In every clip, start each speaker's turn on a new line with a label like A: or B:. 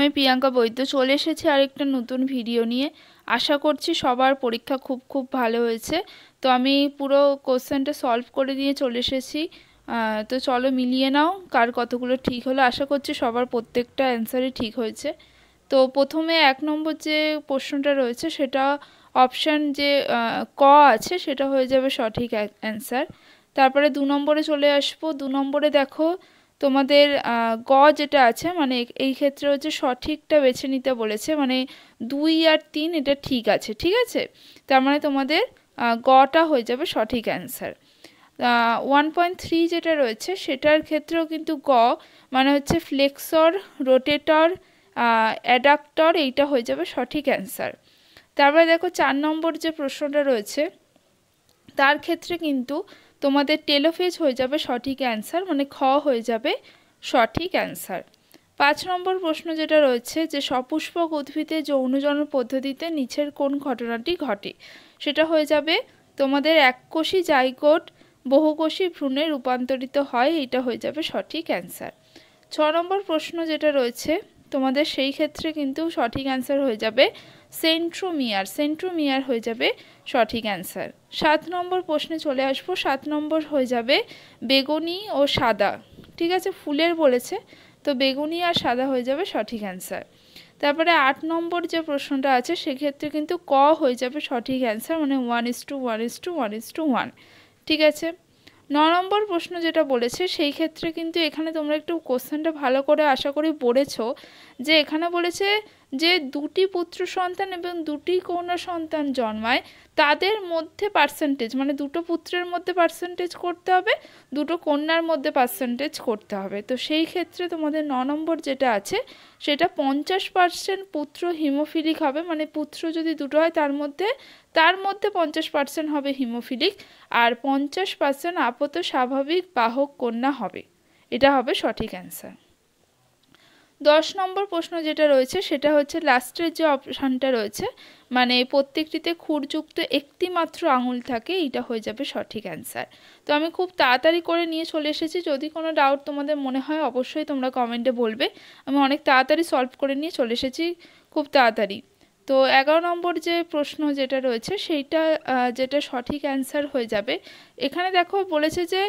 A: আমি প্রিয়াঙ্কা বৈদ্য চলে এসেছি আরেকটা নতুন ভিডিও নিয়ে। আশা করছি সবার পরীক্ষা খুব খুব ভালো হয়েছে। তো আমি পুরো কোশ্চেনটা সলভ করে দিয়ে চলে এসেছি। তো চলো মিলিয়ে নাও কার কতগুলো ঠিক হলো। আশা করছি সবার প্রত্যেকটা অ্যান্সারই ঠিক হয়েছে। তো প্রথমে 1 নম্বর যে প্রশ্নটা রয়েছে সেটা অপশান যে ক আছে সেটা হয়ে যাবে সঠিক অ্যান্সার। তারপরে 2 নম্বরে চলে আসবো। 2 নম্বরে দেখো তোমাদের গ যেটা আছে মানে এই ক্ষেত্রে হচ্ছে সঠিকটা বেছে নিতে বলেছে, মানে 2 আর 3 এটা ঠিক আছে, ঠিক আছে। তার মানে তোমাদের গটা হয়ে যাবে সঠিক অ্যান্সার। 1.3 যেটা রয়েছে সেটার ক্ষেত্রেও কিন্তু গ মানে হচ্ছে ফ্লেক্সর, রোটেটর, অ্যাডাক্টর, এইটা হয়ে যাবে সঠিক অ্যান্সার। তারপরে দেখো 4 নম্বর যে প্রশ্নটা রয়েছে তার ক্ষেত্রে কিন্তু তোমাদের টেলোফেজ হয়ে যাবে সঠিক অ্যান্সার, মানে খ হয়ে যাবে সঠিক অ্যান্সার। 5 নম্বর প্রশ্ন যেটা রয়েছে যে সপুষ্পক উদ্ভিদে যৌনজনন পদ্ধতিতে নিচের কোন ঘটনাটি ঘটে, সেটা হয়ে যাবে তোমাদের এককোষী জাইগোট বহুকোষী ভ্রূণে রূপান্তরিত হয়, এইটা হয়ে যাবে সঠিক অ্যান্সার। 6 নম্বর প্রশ্ন যেটা রয়েছে তোমাদের সেই ক্ষেত্রে কিন্তু সঠিক অ্যান্সার হয়ে যাবে সেন্ট্রোমিয়ার, সেন্ট্রোমিয়ার হয়ে যাবে সঠিক অ্যান্সার। 7 নম্বর প্রশ্নে চলে আসবো। 7 নম্বর হয়ে যাবে বেগুনি ও সাদা, ঠিক আছে, ফুলের বলেছে, তো বেগুনি আর সাদা হয়ে যাবে সঠিক অ্যান্সার। তারপরে 8 নম্বর যে প্রশ্নটা আছে সেক্ষেত্রে কিন্তু ক হয়ে যাবে সঠিক অ্যান্সার, মানে 1:1:1:1, ঠিক আছে। 9 নম্বর প্রশ্ন যেটা বলেছে সেই ক্ষেত্রে কিন্তু এখানে তোমরা একটু কোশ্চেনটা ভালো করে আশা করি পড়েছো, যে এখানে বলেছে যে 2টি পুত্র সন্তান এবং 2টি কন্যা সন্তান জন্মায় তাদের মধ্যে পার্সেন্টেজ, মানে 2টো পুত্রের মধ্যে পার্সেন্টেজ করতে হবে, 2টো কন্যার মধ্যে পার্সেন্টেজ করতে হবে। তো সেই ক্ষেত্রে তোমাদের 9 নম্বর যেটা আছে সেটা 50% পুত্র হিমোফিলিক হবে, মানে পুত্র যদি 2টো হয় তার মধ্যে 50% হবে হিমোফিলিক, আর 50% আপত স্বাভাবিক বাহক কন্যা হবে, এটা হবে সঠিক অ্যান্সার। 10 নম্বর প্রশ্ন যেটা রয়েছে সেটা হচ্ছে লাস্টের যে অপশানটা রয়েছে, মানে প্রত্যেকটিতে খুরযুক্ত একটি মাত্র আঙুল থাকে, এইটা হয়ে যাবে সঠিক অ্যান্সার। তো আমি খুব তাড়াতাড়ি করে নিয়ে চলে এসেছি, যদি কোনো ডাউট তোমাদের মনে হয় অবশ্যই তোমরা কমেন্টে বলবে। আমি অনেক তাড়াতাড়ি সলভ করে নিয়ে চলে এসেছি, খুব তাড়াতাড়ি। তো 11 নম্বর যে প্রশ্ন যেটা রয়েছে সেইটা যেটা সঠিক অ্যান্সার হয়ে যাবে, এখানে দেখো বলেছে যে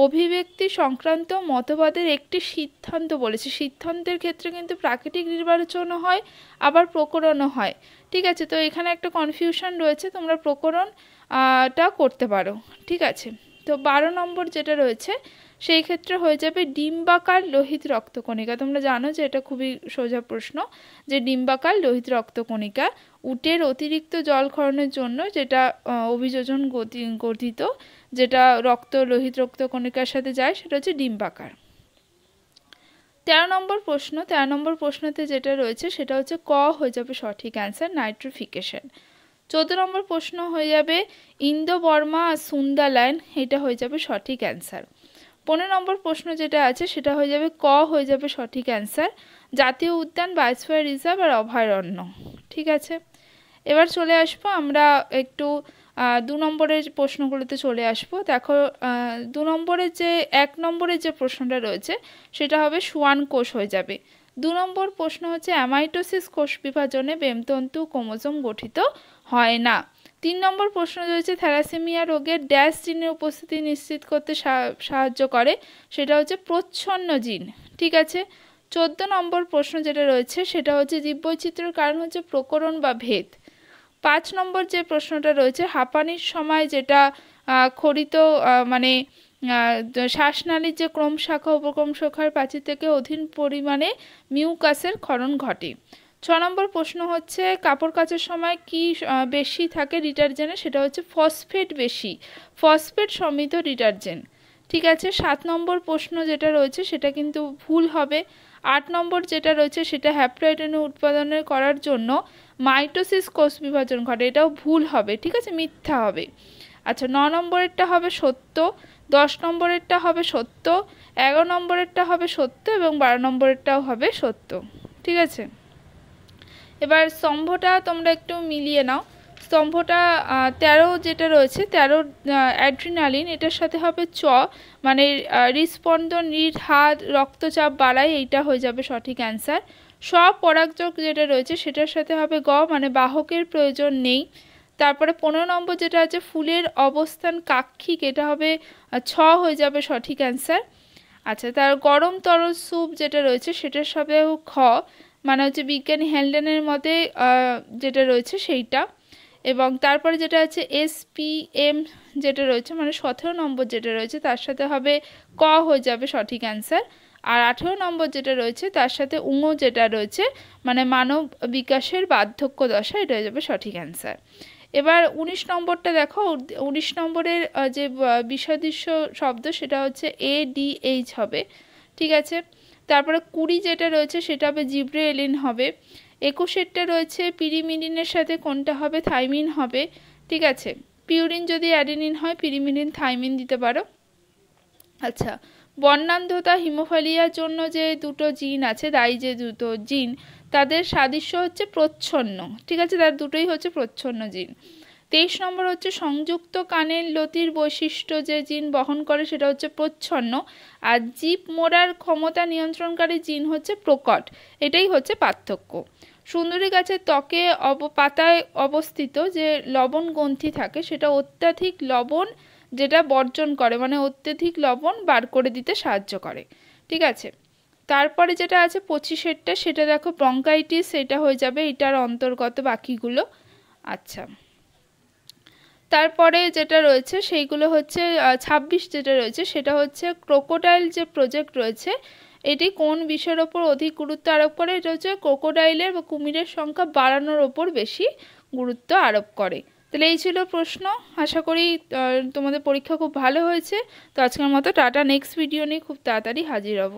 A: অভিব্যক্তি সংক্রান্ত মতবাদের একটি সিদ্ধান্ত বলেছে। সিদ্ধান্তের ক্ষেত্রে কিন্তু প্রাকৃতিক নির্বাচনও হয় আবার প্রকরণও হয়, ঠিক আছে। তো এখানে একটা কনফিউশন রয়েছে, তোমরা প্রকরণটা করতে পারো, ঠিক আছে। তো 12 নম্বর যেটা রয়েছে সেই ক্ষেত্রে হয়ে যাবে ডিম্বাকার লোহিত রক্তকণিকা। তোমরা জানো যে এটা খুবই সোজা প্রশ্ন, যে ডিম্বাকার লোহিত রক্তকণিকা উটের অতিরিক্ত জল ক্ষরণের জন্য যেটা অভিযোজন গঠিত, যেটা লোহিত রক্তকণিকার সাথে যায়, সেটা হচ্ছে ডিম্বাকার। 13 নম্বর প্রশ্ন, 13 নম্বর প্রশ্নতে যেটা রয়েছে সেটা হচ্ছে ক হয়ে যাবে সঠিক অ্যান্সার, নাইট্রিফিকেশন। 14 নম্বর প্রশ্ন হয়ে যাবে ইন্দো বর্মা আর সুন্দা লাইন, এটা হয়ে যাবে সঠিক অ্যান্সার। 15 নম্বর প্রশ্ন যেটা আছে সেটা হয়ে যাবে ক হয়ে যাবে সঠিক অ্যান্সার, জাতীয় উদ্যান, বায়োস্ফিয়ার রিজার্ভ আর অভয়ারণ্য, ঠিক আছে। এবার চলে আসবো আমরা একটু 2 নম্বরের প্রশ্নগুলোতে চলে আসবো। দেখো 2 নম্বরের যে 1 নম্বরের যে প্রশ্নটা রয়েছে সেটা হবে সোয়ান কোষ হয়ে যাবে। 2 নম্বর প্রশ্ন হচ্ছে অ্যামাইটোসিস কোষ বিভাজনে বেমতন্তু ক্রোমোজোম গঠিত হয় না। 3 নম্বর প্রশ্ন রয়েছে থ্যালাসেমিয়া রোগের ড্যাশ জিনের উপস্থিতি নিশ্চিত করতে সাহায্য করে, সেটা হচ্ছে প্রচ্ছন্ন জিন, ঠিক আছে। 14 নম্বর প্রশ্ন যেটা রয়েছে সেটা হচ্ছে জীববৈচিত্র্যের কারণ হচ্ছে প্রকরণ বা ভেদ। 5 নম্বর যে প্রশ্নটা রয়েছে হাঁপানির সময় যেটা খরিত মানে শ্বাসনালীর যে ক্রম শাখা উপক্রম শাখার প্রাচীর থেকে অধীন পরিমাণে মিউকাসের ক্ষরণ ঘটে। 6 নম্বর প্রশ্ন হচ্ছে কাপড় কাচার সময় কি বেশি থাকে ডিটারজেন্টে, সেটা হচ্ছে ফসফেট বেশি, ফসফেট সমৃদ্ধ ডিটারজেন্ট, ঠিক আছে। 7 নম্বর প্রশ্ন যেটা রয়েছে সেটা কিন্তু ভুল হবে। 8 নম্বর যেটা রয়েছে সেটা হ্যাপ্লয়েড অণু উৎপাদনের করার জন্য মাইটোসিস কোষ বিভাজন ঘটে, এটাও ভুল হবে, ঠিক আছে, মিথ্যা হবে। আচ্ছা 9 নম্বরেরটা হবে সত্য, 10 নম্বরেরটা হবে সত্য, 11 নম্বরেরটা হবে সত্য এবং 12 নম্বরেরটাও হবে সত্য, ঠিক আছে। এবার স্তম্ভটা তোমরা একটু মিলিয়ে নাও। স্তম্ভটা 13 যেটা রয়েছে 13 অ্যাড্রিনালিন, এটার সাথে হবে চ, মানে হৃদস্পন্দন, হাত রক্তচাপ বাড়ায়, এইটা হয়ে যাবে সঠিক অ্যান্সার। স্বপরাগযোগ যেটা রয়েছে সেটার সাথে হবে গ, মানে বাহকের প্রয়োজন নেই। তারপরে 15 নম্বর যেটা আছে ফুলের অবস্থান কাক্ষিক, এটা হবে ছ হয়ে যাবে সঠিক অ্যান্সার। আচ্ছা, তার গরম তরল স্যুপ যেটা রয়েছে সেটার সাথে খ, মানে হচ্ছে বিজ্ঞানী হ্যালডেনের মতে যেটা রয়েছে সেইটা। এবং তারপরে যেটা আছে SPM যেটা রয়েছে মানে 17 নম্বর যেটা রয়েছে তার সাথে হবে ক হয়ে যাবে সঠিক অ্যান্সার। আর 18 নম্বর যেটা রয়েছে তার সাথে উঙ যেটা রয়েছে মানে মানব বিকাশের বার্ধক্য দশা, এটা হয়ে যাবে সঠিক অ্যান্সার। এবার 19 নম্বরটা দেখো, 19 নম্বরের যে বিষদৃশ্য শব্দ সেটা হচ্ছে ADH হবে, ঠিক আছে। তারপরে 20 যেটা রয়েছে সেটা হবে জিব্রেলিন হবে। 21টা রয়েছে পিরিমিডিনের সাথে কোনটা হবে, থাইমিন হবে, ঠিক আছে। পিউরিন যদি অ্যাডেনিন হয়, পিরিমিডিন থাইমিন দিতে পারো। আচ্ছা, বর্ণান্ধতা হিমোফালিয়ার জন্য যে দুটো জিন আছে, দায়ী যে দুটো জিন, তাদের সাদৃশ্য হচ্ছে প্রচ্ছন্ন, ঠিক আছে, তার দুটোই হচ্ছে প্রচ্ছন্ন জিন। 23 নম্বর হচ্ছে সংযুক্ত কানের লতির বৈশিষ্ট্য যে জিন বহন করে সেটা হচ্ছে প্রচ্ছন্ন, আর জীব মোড়ার ক্ষমতা নিয়ন্ত্রণকারী জিন হচ্ছে প্রকট, এটাই হচ্ছে পার্থক্য। সুন্দরী গাছের ত্বকে পাতায় অবস্থিত যে লবণ গ্রন্থি থাকে সেটা অত্যাধিক লবণ যেটা বর্জন করে, মানে অত্যাধিক লবণ বার করে দিতে সাহায্য করে, ঠিক আছে। তারপরে যেটা আছে 25এরটা সেটা দেখো ব্রঙ্কাইটিস, সেটা হয়ে যাবে এটার অন্তর্গত বাকিগুলো। আচ্ছা, তারপরে যেটা রয়েছে সেইগুলো হচ্ছে 26 যেটা রয়েছে সেটা হচ্ছে ক্রোকোডাইল যে প্রজেক্ট রয়েছে এটি কোন বিষয়ের ওপর অধিক গুরুত্ব আরোপ করে, এটা হচ্ছে ক্রোকোডাইলের বা কুমিরের সংখ্যা বাড়ানোর ওপর বেশি গুরুত্ব আরোপ করে। তাহলে এই ছিল প্রশ্ন, আশা করি তোমাদের পরীক্ষা খুব ভালো হয়েছে। তো আজকের মতো টাটা, নেক্সট ভিডিও নিয়ে খুব তাড়াতাড়ি হাজির হব।